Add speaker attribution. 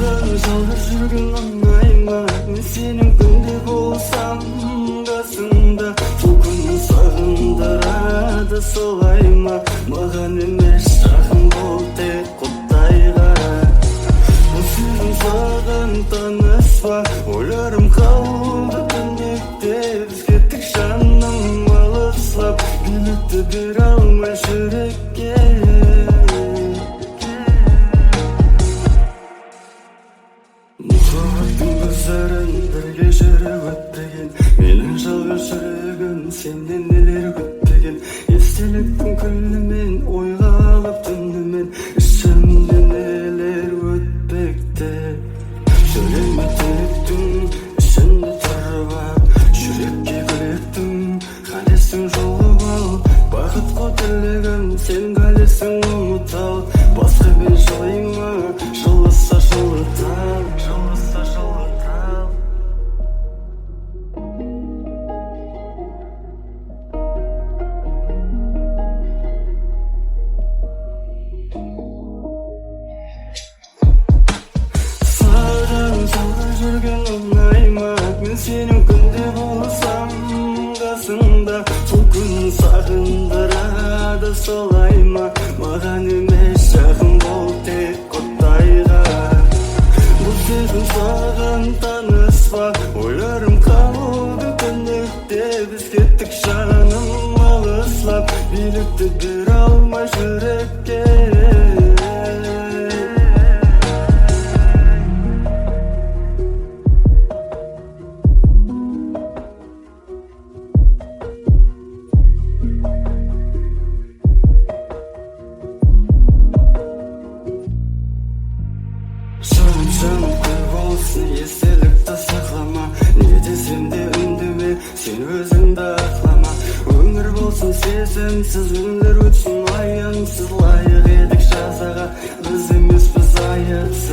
Speaker 1: жалғыз жүрген оңай ма? Мен сенің күнде болсам қасыңда, сол күн сағындырады солай ма? Маған емес жақын бол тек Құдайға. Бұл сезім саған таныс па? Ойларым қалды түнекте, бізге тек жаным алыслап, билікті бере алмай жүрекке. Мұхаббаттың көздерін бірге жүріп өтпеген, менің жалғыз жүрегім сенен нелер күтпеген. Естеліктің күлімен ойға алып түнімен, ішімде нелер өтпекте. Жүрегіме тілектің ішінде тұрып ап, жүрекке күлектің қалесің жолып ал. Бақытқа тілегім сен қалесің ұмыт ал. Басқа мен жылайма, жылыса жылытал. Жүрген оңай ма? Мен сенің күнде болсам қасыңда, сол күн сағындырады солай ма? Маған емес жақын бол тек Құдайға. Бұл сезім саған таныс па? Ойларым қалды түнекте, бізге тек жаным алыслап, билікті бере алмай жүрекке. Жаным күл болсын, естелікті сақлама, не десем де үндеме, сен өзіңді ақлама. Өмір болсын сезімсіз, өмір өтсін аяңсыз, лайық едік жазаға, біз емеспіз аяқсыз.